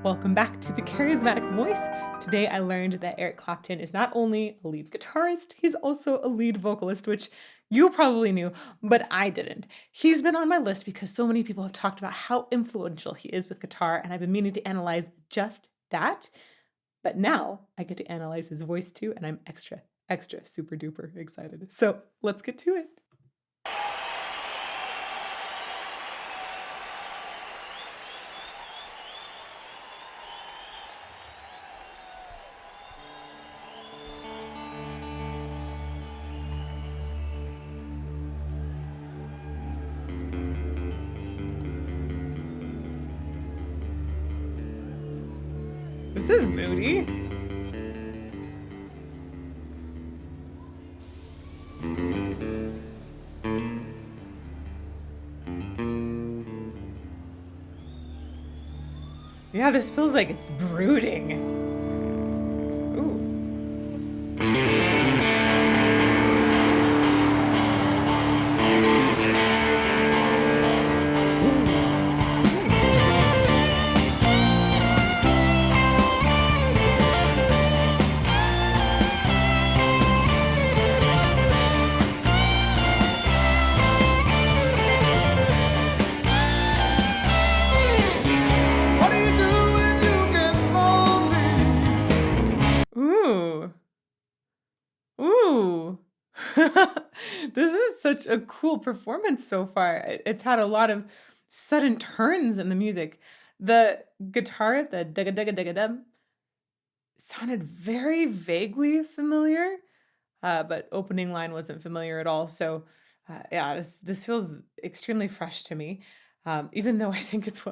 Welcome back to the Charismatic Voice. Today I learned that Eric Clapton is not only a lead guitarist, he's also a lead vocalist, which you probably knew, but I didn't. He's been on my list because so many people have talked about how influential he is with guitar, and I've been meaning to analyze just that. But now I get to analyze his voice too, and I'm extra super duper excited. So let's get to it. This is moody. Yeah, this feels like it's brooding. Ooh. Ooh. This is such a cool performance so far. It's had a lot of sudden turns in the music. The guitar, the digga digga digga dum, sounded very vaguely familiar, but opening line wasn't familiar at all. So, yeah, this feels extremely fresh to me. Even though I think it's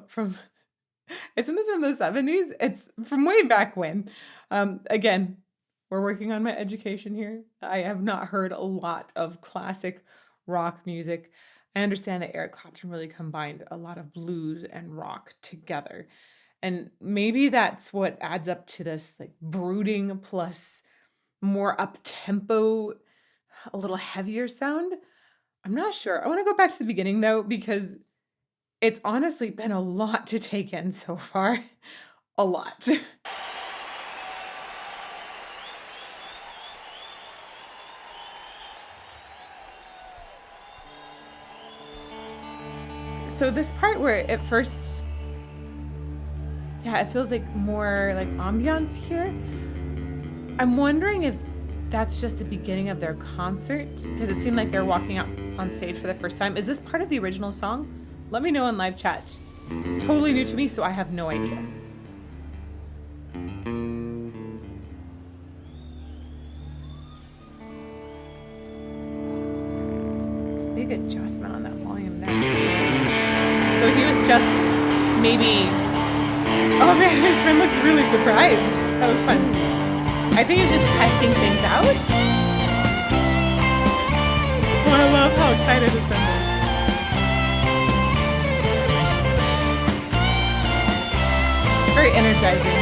isn't this from the 70s? It's from way back when. Again, we're working on my education here. I have not heard a lot of classic rock music. I understand that Eric Clapton really combined a lot of blues and rock together. And maybe that's what adds up to this like brooding plus more up tempo, a little heavier sound. I'm not sure. I want to go back to the beginning though, because it's honestly been a lot to take in so far. A lot. So this part where at first, yeah, it feels like more like ambiance here. I'm wondering if that's just the beginning of their concert, because it seemed like they're walking out on stage for the first time. Is this part of the original song? Let me know in live chat. Totally new to me, so I have no idea. Big adjustment on that volume there. So he was just maybe... Oh man, his friend looks really surprised. That was fun. I think he was just testing things out. Oh, I love how excited his friend is. It's very energizing.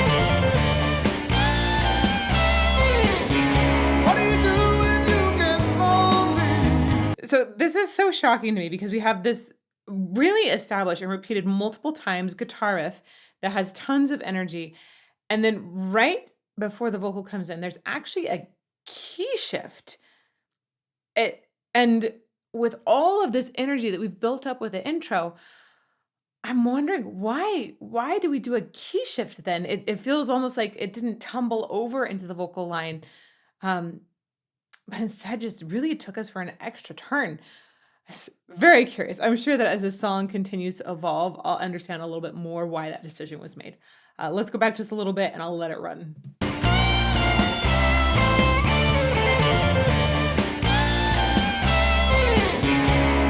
What do you do when you get lonely? So this is so shocking to me because we have this really established and repeated multiple times guitar riff that has tons of energy. And then right before the vocal comes in, there's actually a key shift. And with all of this energy that we've built up with the intro, I'm wondering why do we do a key shift then? It feels almost like it didn't tumble over into the vocal line, but instead just really took us for an extra turn. It's very curious. I'm sure that as the song continues to evolve, I'll understand a little bit more why that decision was made. Let's go back just a little bit and I'll let it run.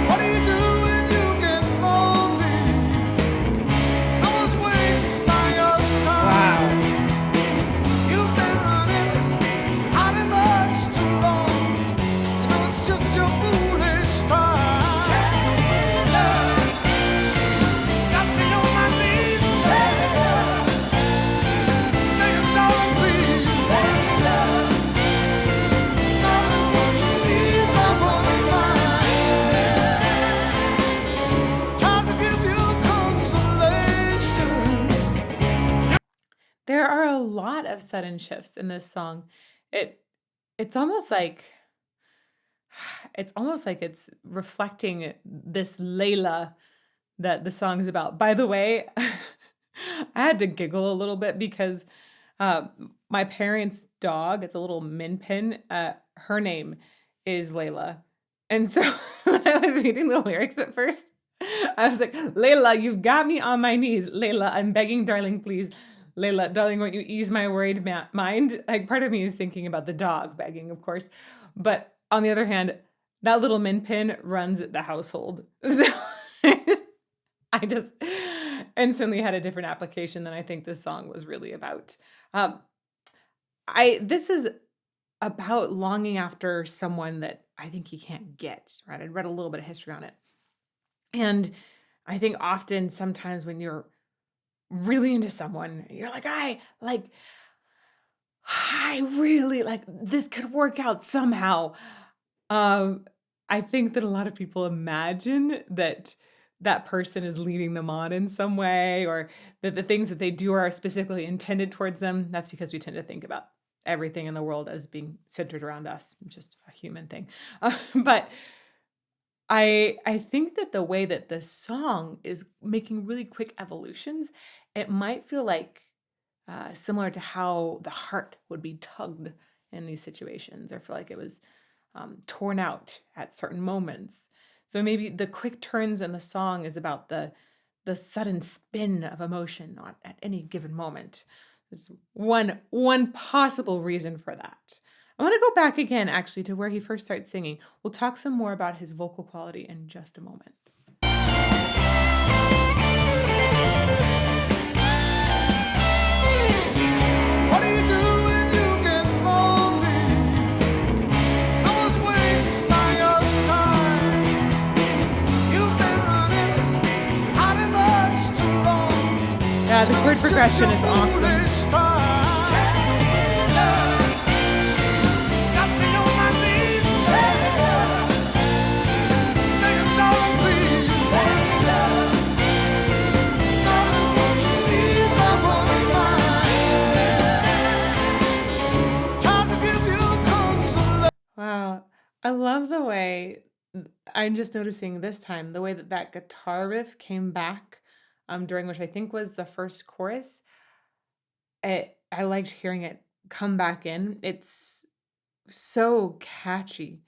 What do you do when you get lonely? I was waiting by your side. Wow. You've been hiding much too long. You know it's just your foolish style. Got me on my knees. Make a dollar, please. lot of sudden shifts in this song. It it's almost like it's reflecting this Layla that the song is about. By the way, I had to giggle a little bit because my parents' dog, it's a little min pin, her name is Layla. And so when I was reading the lyrics at first, I was like, "Layla, you've got me on my knees. Layla, I'm begging, darling, please. Layla, darling, won't you ease my worried mind?" Like part of me is thinking about the dog begging, of course. But on the other hand, that little min pin runs the household. So I just instantly had a different application than I think this song was really about. Um, I this is about longing after someone that I think he can't get, right? I read a little bit of history on it. And I think often sometimes when you're really into someone, you're like, I really like this could work out somehow. Um, I think that a lot of people imagine that that person is leading them on in some way, or that the things that they do are specifically intended towards them. That's because we tend to think about everything in the world as being centered around us, just a human thing. But I think that the way that this song is making really quick evolutions, it might feel like similar to how the heart would be tugged in these situations, or feel like it was torn out at certain moments. So maybe the quick turns in the song is about the sudden spin of emotion at any given moment. There's one possible reason for that. I want to go back again actually to where he first starts singing. We'll talk some more about his vocal quality in just a moment. What do you do when you get lonely? I was waiting by your side. You've been running, hiding much too long. Yeah, the chord progression is awesome. Foolish time. Got me on my knees. Begging, darling, please. Darling, won't you ease my worried mind? Trying to give you consolation. Wow. I love the way I'm just noticing this time, the way that that guitar riff came back during which I think was the first chorus. I liked hearing it come back in. It's so catchy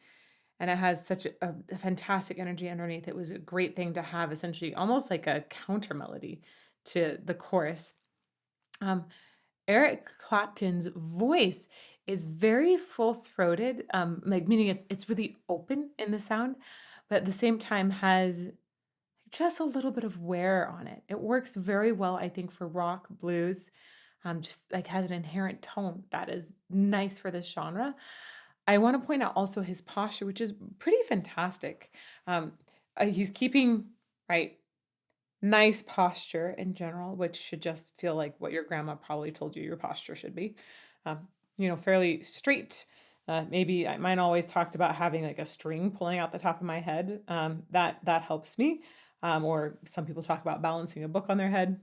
and it has such a fantastic energy underneath. It was a great thing to have, essentially almost like a counter melody to the chorus. Um, Eric Clapton's voice is very full-throated, like meaning it's really open in the sound, but at the same time has just a little bit of wear on it. It works very well, I think, for rock, blues, just like has an inherent tone that is nice for this genre. I want to point out also his posture, which is pretty fantastic. Um, he's keeping right nice posture in general, which should just feel like what your grandma probably told you your posture should be. Fairly straight. Maybe mine always talked about having like a string pulling out the top of my head. That helps me. Or some people talk about balancing a book on their head.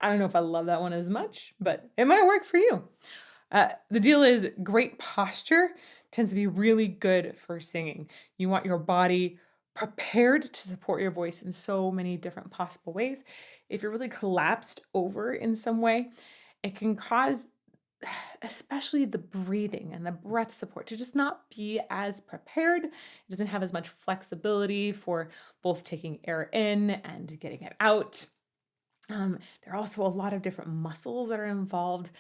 I don't know if I love that one as much, but it might work for you. The deal is great posture tends to be really good for singing. You want your body prepared to support your voice in so many different possible ways. If you're really collapsed over in some way, it can cause, especially the breathing and the breath support, to just not be as prepared. It doesn't have as much flexibility for both taking air in and getting it out. There are also a lot of different muscles that are involved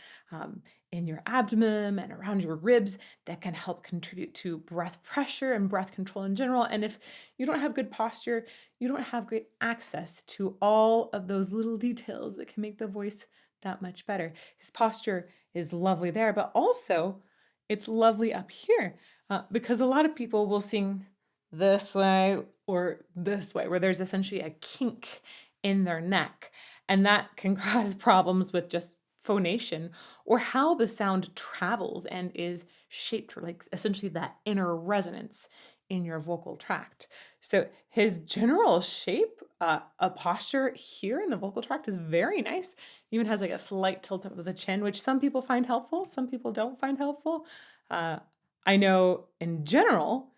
in your abdomen and around your ribs that can help contribute to breath pressure and breath control in general. And if you don't have good posture, you don't have great access to all of those little details that can make the voice that much better. His posture is lovely there, but also it's lovely up here because a lot of people will sing this way or this way, where there's essentially a kink in their neck. And that can cause problems with just phonation or how the sound travels and is shaped, or like essentially that inner resonance in your vocal tract. So his general shape, a posture here in the vocal tract is very nice. Even has like a slight tilt up of the chin, which some people find helpful, some people don't find helpful. Uh, I know in general,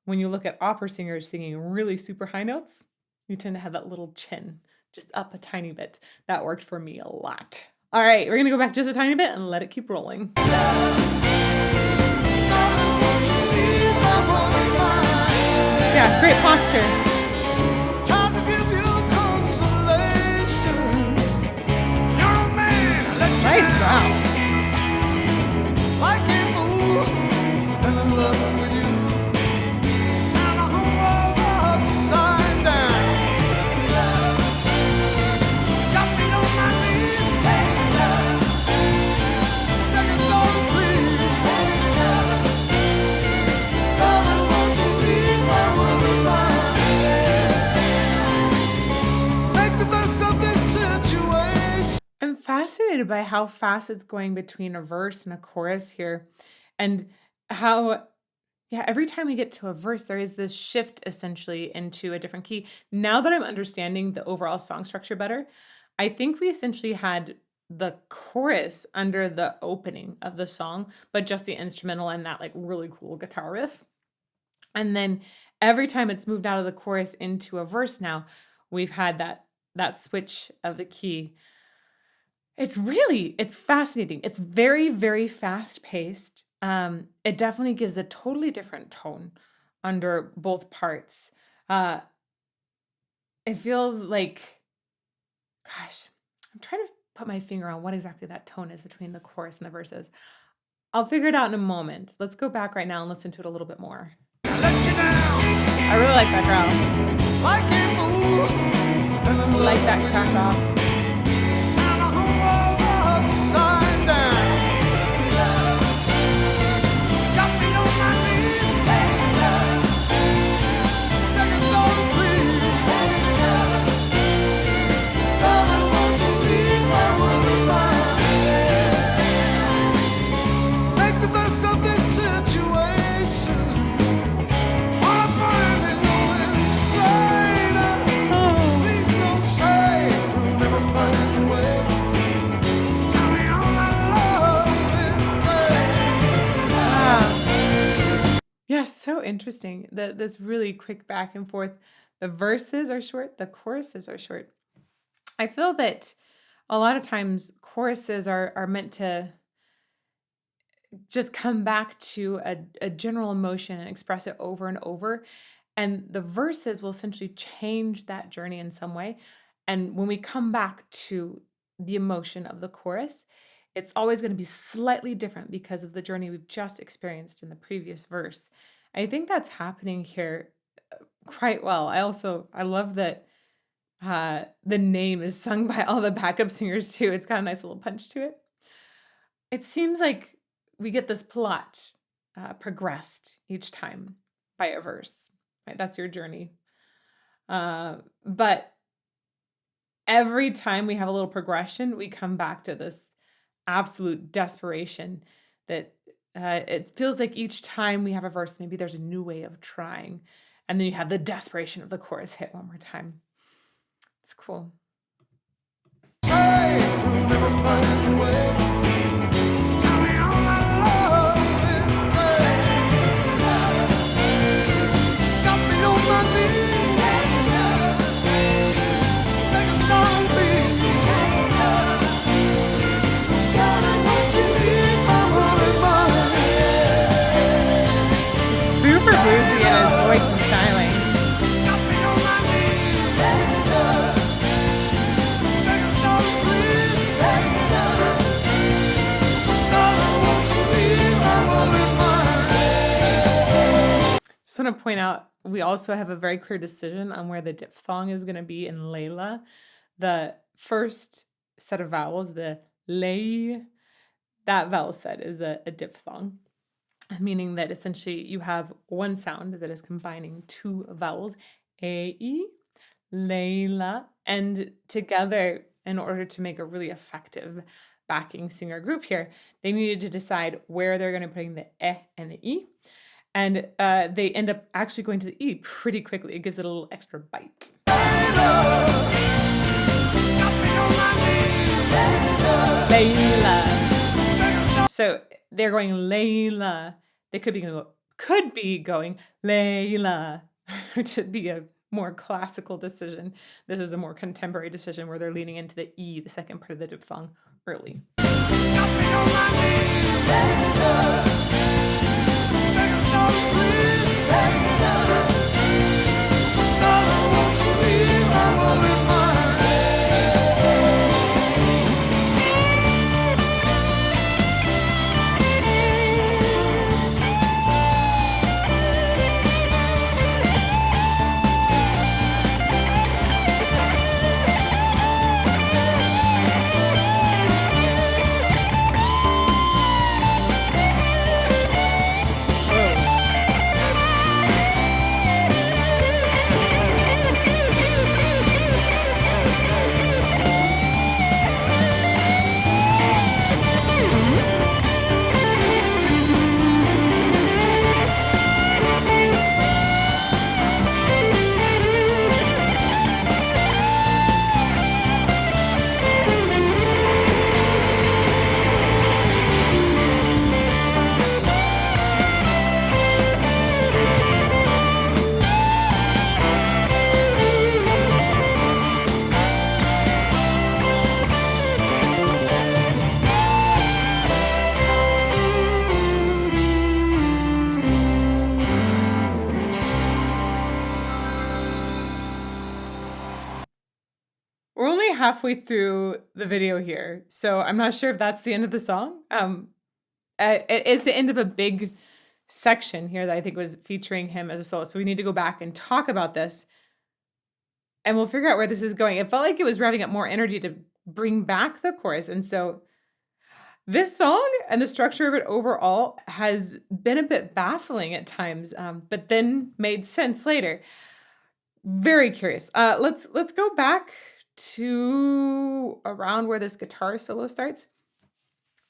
when you look at opera singers singing really super high notes, you tend to have that little chin just up a tiny bit. That worked for me a lot. All right, we're gonna go back just a tiny bit and let it keep rolling. Yeah, great posture. Trying to give you consolation. You're a man, let you Nice down. growl. Like a fool, fell in love with you. Now the whole world upside down. Got me on my knees, begging Lord to please. Darling, won't you ease my worries out? Make the best of this situation. I'm fascinated by how fast it's going between a verse and a chorus here, and how, yeah, every time we get to a verse, there is this shift essentially into a different key. Now that I'm understanding the overall song structure better, I think we essentially had the chorus under the opening of the song, but just the instrumental and that like really cool guitar riff. And then every time it's moved out of the chorus into a verse now, we've had that switch of the key. It's fascinating. It's very, very fast-paced. It definitely gives a totally different tone under both parts. Uh, it feels like, gosh, I'm trying to put my finger on what exactly that tone is between the chorus and the verses. I'll figure it out in a moment. Let's go back right now and listen to it a little bit more. Let you down. I really like that growl. Like a fool, fell in I love like that with crack you. off. Now the whole world upside down. Got me on my knees, begging Lord to please. Darling, won't you ease my worries out? Make the best of this situation. Wanna burn in your inside. Oh, Please don't say we'll never find a way. Tell me all my love in vain. wow. Yeah, so interesting. This really quick back and forth. The verses are short, the choruses are short. I feel that a lot of times choruses are meant to just come back to a general emotion and express it over and over. And the verses will essentially change that journey in some way. And when we come back to the emotion of the chorus, it's always going to be slightly different because of the journey we've just experienced in the previous verse. I think that's happening here quite well. I love that the name is sung by all the backup singers too. It's got a nice little punch to it. It seems like we get this plot progressed each time by a verse. Right? That's your journey. But every time we have a little progression, we come back to this absolute desperation that it feels like each time we have a verse, maybe there's a new way of trying. And then you have the desperation of the chorus hit one more time. It's cool. Say we'll never find a way. Tell me all my love in vain. Got me on my knees, begging Lord to please. Darling, won't you ease my worries out? Super bluesy in his voice and styling. Got me on my knees, begging Lord to please. Darling, won't you ease my worries out? Just want to point out, we also have a very clear decision on where the diphthong is going to be in Layla. The first set of vowels, the lay, that vowel set is a diphthong, meaning that essentially you have one sound that is combining two vowels, A, E, Layla, and together, in order to make a really effective backing singer group here, they needed to decide where they're going to put the and the E. and, they end up actually going to the E pretty quickly. It gives it a little extra bite. Layla. So, they're going Layla. They could be going Layla, which would be a more classical decision. This is a more contemporary decision where they're leaning into the E, the second part of the diphthong, early. We're only halfway through the video here, so I'm not sure if that's the end of the song. It is the end of a big section here that I think was featuring him as a solo, so we need to go back and talk about this, and we'll figure out where this is going. It felt like it was revving up more energy to bring back the chorus, and so this song and the structure of it overall has been a bit baffling at times, but then made sense later. Very curious. Let's go back to around where this guitar solo starts.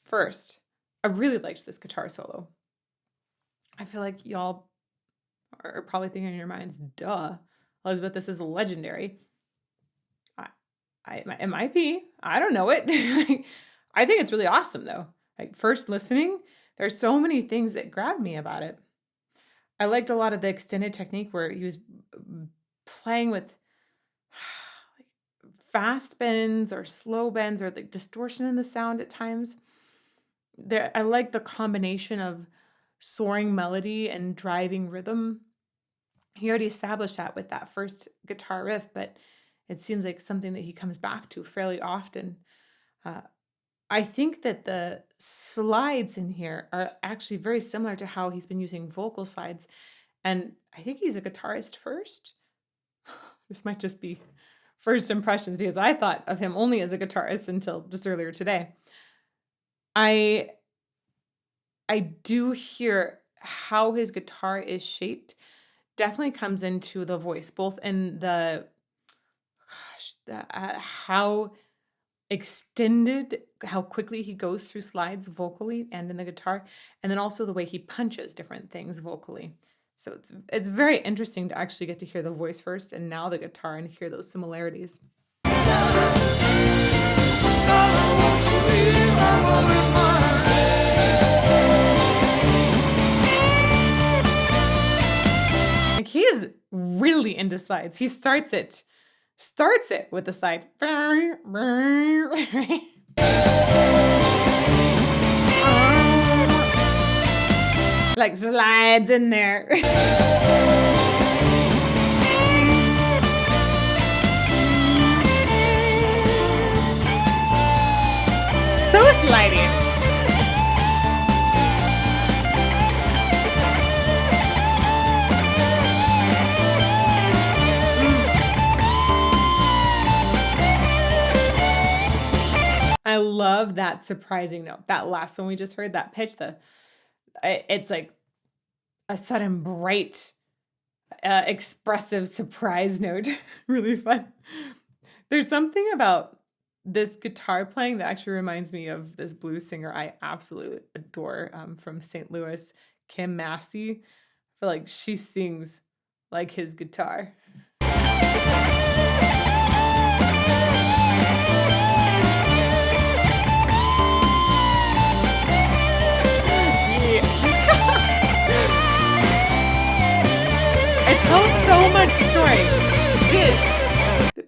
First, I really liked this guitar solo. I feel like y'all are probably thinking in your minds, duh, Elizabeth, this is legendary. I, it might be. I don't know it. I think it's really awesome though. Like first listening, there's so many things that grabbed me about it. I liked a lot of the extended technique where he was playing with like fast bends or slow bends or like distortion in the sound at times. I like the combination of soaring melody and driving rhythm. He already established that with that first guitar riff, but it seems like something that he comes back to fairly often. Uh, I think that the slides in here are actually very similar to how he's been using vocal slides. And I think he's a guitarist first. This might just be first impressions because I thought of him only as a guitarist until just earlier today. I do hear how his guitar is shaped definitely comes into the voice, both in how extended, how quickly he goes through slides vocally and in the guitar, and then also the way he punches different things vocally. So it's very interesting to actually get to hear the voice first and now the guitar and hear those similarities. Like he is really into slides. He starts it with the slide. Like slides in there. So sliding. I love that surprising note. That last one we just heard, that pitch, it's like a sudden bright, expressive surprise note. Really fun. There's something about this guitar playing that actually reminds me of this blues singer I absolutely adore from St. Louis, Kim Massey. feel like she sings like his guitar. It tells so much story. This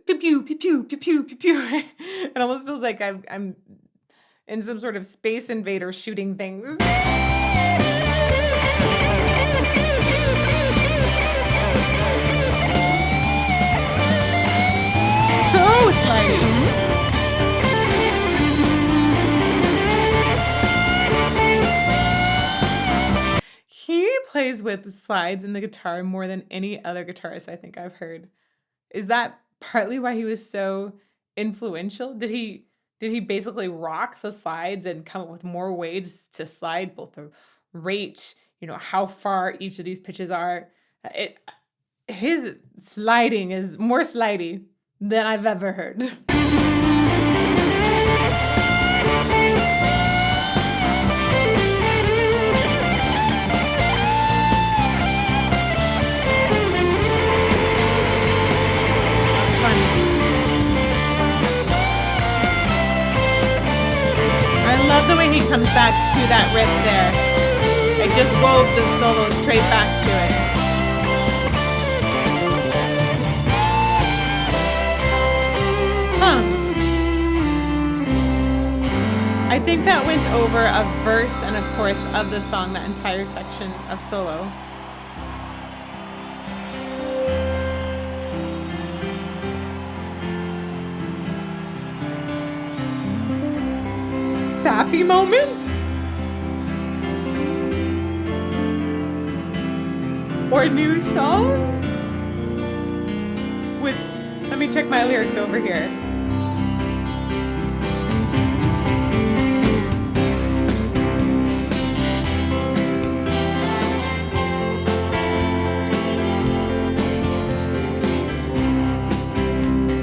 pew pew pew pew pew pew pew pew. It almost feels like I'm in some sort of space invader shooting things. So slimy. He plays with slides in the guitar more than any other guitarist I think I've heard. Is that partly why he was so influential? Did he basically rock the slides and come up with more ways to slide both the rate, how far each of these pitches are? It his sliding is more slidey than I've ever heard. I love the way he comes back to that riff there. I just wove the solo straight back to it. Huh. I think that went over a verse and a chorus of the song, that entire section of solo. Sappy moment? Or new song? Let me check my lyrics over here.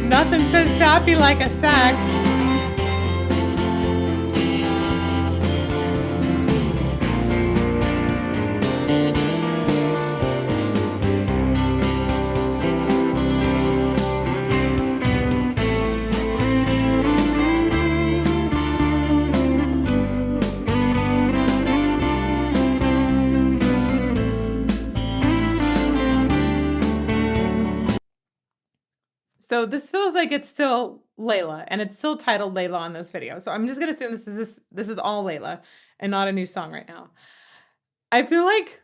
Nothing says sappy like a sax. So this feels like it's still Layla, and it's still titled Layla on this video. So I'm just gonna assume this is all Layla and not a new song right now. I feel like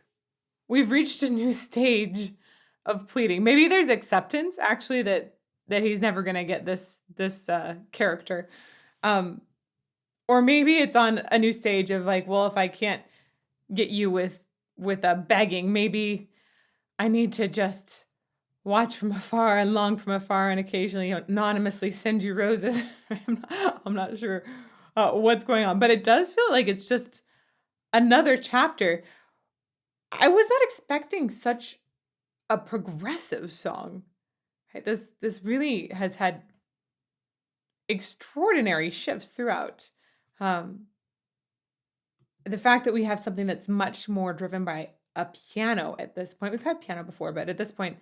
we've reached a new stage of pleading. Maybe there's acceptance actually that he's never gonna get this character. Or maybe it's on a new stage of like, well, if I can't get you with a begging, maybe I need to just watch from afar and long from afar and occasionally anonymously send you roses. I'm not sure what's going on, but it does feel like it's just another chapter. I was not expecting such a progressive song. Right? This really has had extraordinary shifts throughout. The fact that we have something that's much more driven by a piano at this point. We've had piano before, but at this point,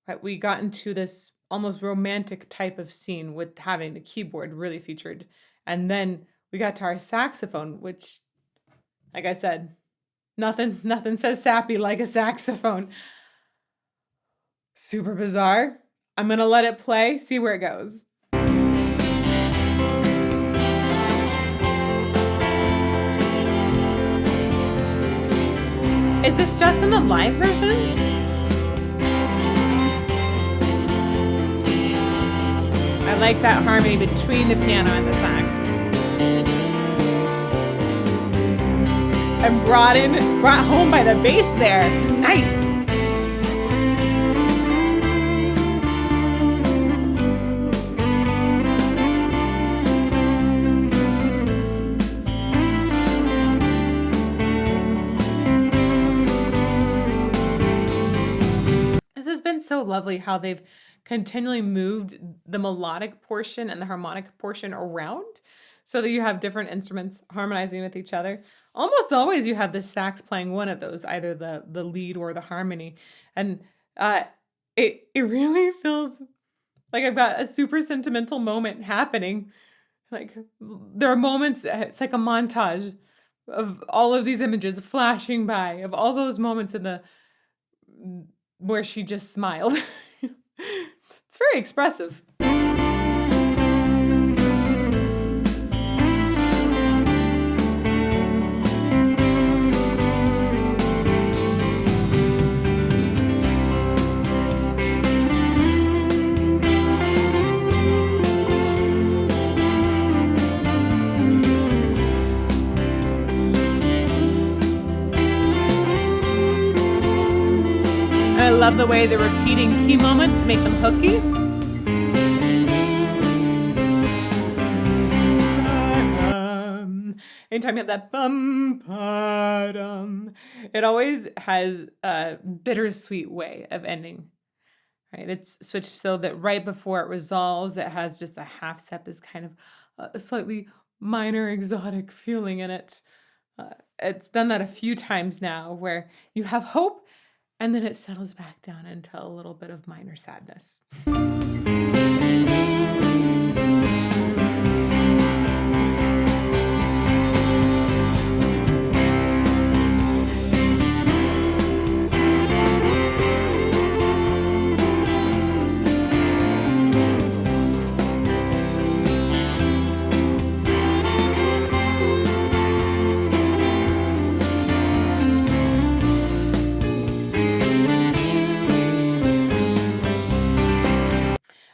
right, we got into this almost romantic type of scene with having the keyboard really featured. And then we got to our saxophone, which, like I said, nothing says sappy like a saxophone. Super bizarre. I'm going to let it play, see where it goes. Is this just in the live version? I like that harmony between the piano and the sax. And brought home by the bass there. Nice. This has been so lovely how they've continually moved the melodic portion and the harmonic portion around. so that you have different instruments harmonizing with each other. Almost always you have the sax playing one of those, either the lead or the harmony, and, uh, it really feels like I've got a super sentimental moment happening. Like, there are moments, it's like a montage of all of these images flashing by, of all those moments in the where she just smiled. It's very expressive. I love the way the repeating key moments make them hooky. Anytime you have that bum ba-dum, it always has a bittersweet way of ending, right? It's switched so that right before it resolves, it has just a half step is kind of a slightly minor exotic feeling in it. It's done that a few times now where you have hope and then it settles back down into a little bit of minor sadness.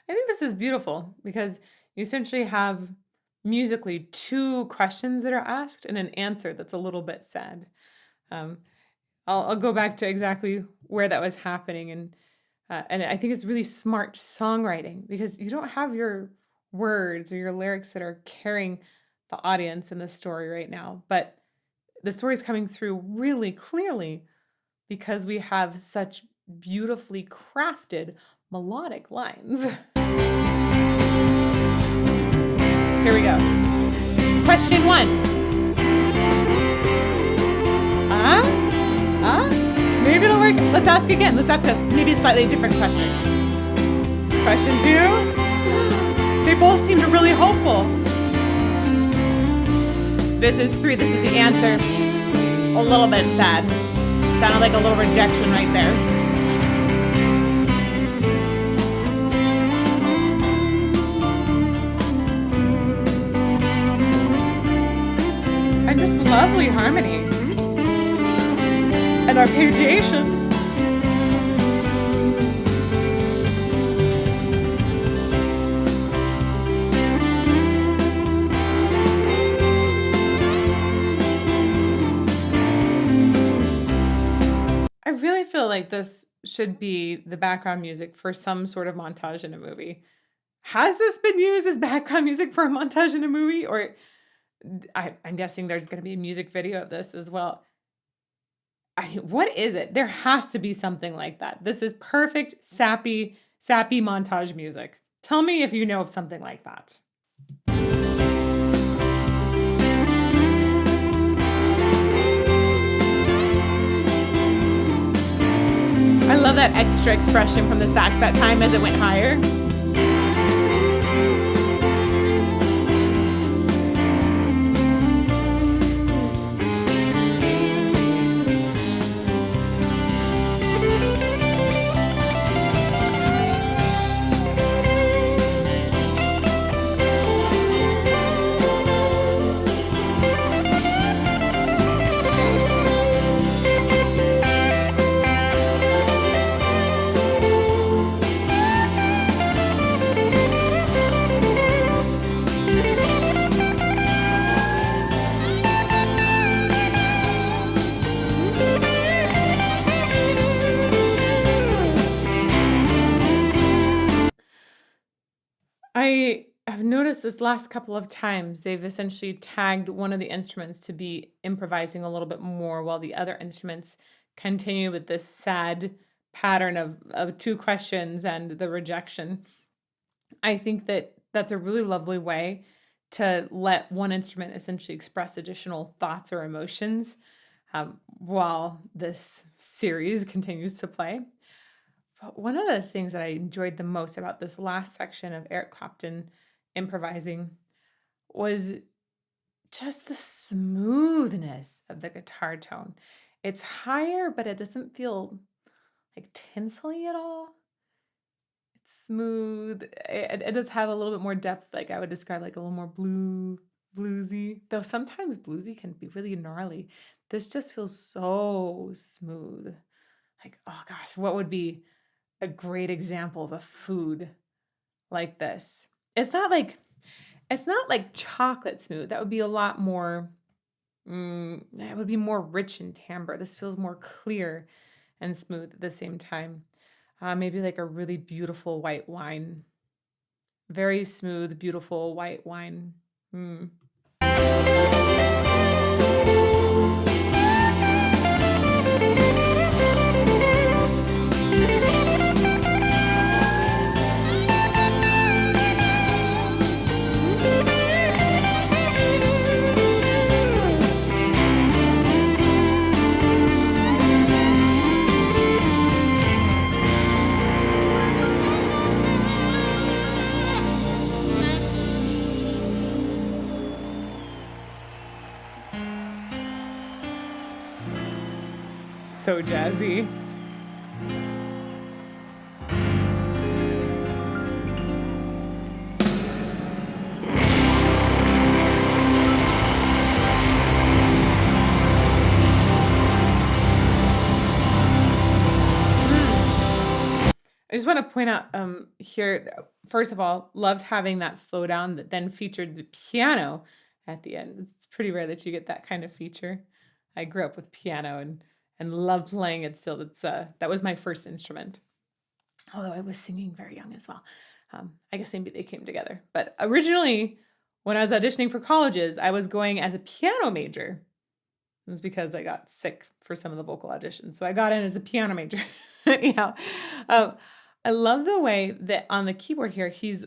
I think this is beautiful because you essentially have musically two questions that are asked and an answer that's a little bit sad. Um, I'll go back to exactly where that was happening, and I think it's really smart songwriting because you don't have your words or your lyrics that are carrying the audience in the story right now, but the story is coming through really clearly because we have such beautifully crafted melodic lines. Here we go. Question one. Ah? Ah? Maybe it'll work. Let's ask again. Let's ask us maybe a slightly different question. Question two. They both seemed really hopeful. This is three. This is the answer. A little bit sad. Sounded like a little rejection right there. And just lovely harmony and arpeggiation. I really feel like this should be the background music for some sort of montage in a movie. Has this been used as background music for a montage in a movie? Or I'm guessing there's going to be a music video of this as well. What is it? There has to be something like that. This is perfect sappy montage music. Tell me if you know of something like that. I love that extra expression from the sax that time as it went higher. I have noticed this last couple of times they've essentially tagged one of the instruments to be improvising a little bit more while the other instruments continue with this sad pattern of two questions and the rejection. I think that that's a really lovely way to let one instrument essentially express additional thoughts or emotions while this series continues to play. But one of the things that I enjoyed the most about this last section of Eric Clapton improvising was just the smoothness of the guitar tone. It's higher, but it doesn't feel like tinsely at all. It's smooth. It does have a little bit more depth, like I would describe like a little more bluesy. Though sometimes bluesy can be really gnarly. This just feels so smooth. Like, oh gosh, what would be a great example of a food like this? It's not like chocolate smooth. That would be a lot more that would be more rich in timbre. This feels more clear and smooth at the same time. Maybe like a really beautiful white wine. Very smooth, beautiful white wine. Mm. So jazzy. I just want to point out here, first of all, loved having that slowdown that then featured the piano at the end. It's pretty rare that you get that kind of feature. I grew up with piano and loved playing it still. It's that was my first instrument. Although I was singing very young as well. I guess maybe they came together. But originally, when I was auditioning for colleges, I was going as a piano major. It was because I got sick for some of the vocal auditions. So I got in as a piano major. Yeah. Um, I love the way that on the keyboard here, he's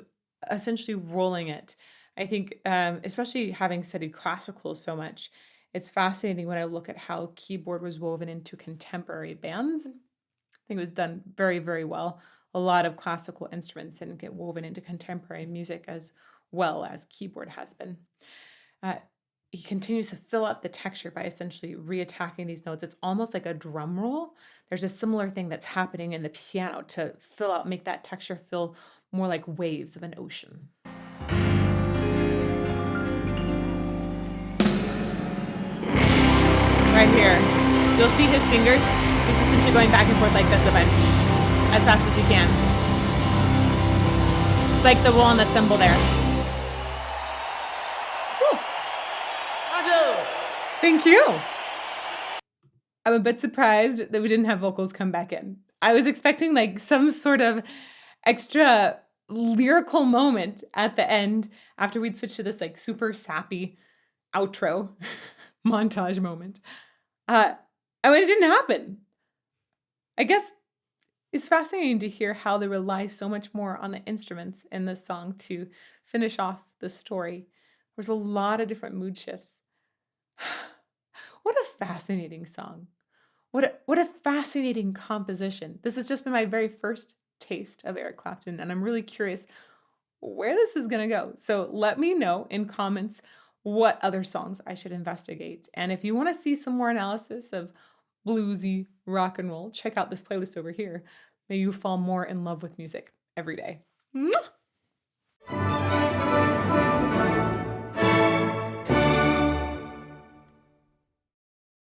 essentially rolling it. I think, especially having studied classical so much, it's fascinating when I look at how keyboard was woven into contemporary bands. I think it was done very, very well. A lot of classical instruments didn't get woven into contemporary music as well as keyboard has been. Uh, he continues to fill out the texture by essentially reattacking these notes. It's almost like a drum roll. There's a similar thing that's happening in the piano to fill out, make that texture feel more like waves of an ocean. Right here, you'll see his fingers. He's essentially going back and forth like this a bunch, as fast as he can. It's like the roll on the cymbal there. Whew. Thank you. I'm a bit surprised that we didn't have vocals come back in. I was expecting like some sort of extra lyrical moment at the end after we'd switched to this like super sappy outro montage moment. I mean, it didn't happen. I guess it's fascinating to hear how they rely so much more on the instruments in this song to finish off the story. There's a lot of different mood shifts. What a fascinating song. What a fascinating composition. This has just been my very first taste of Eric Clapton, and I'm really curious where this is going to go. So let me know in comments what other songs I should investigate. And if you want to see some more analysis of bluesy rock and roll, check out this playlist over here. May you fall more in love with music every day. Mwah!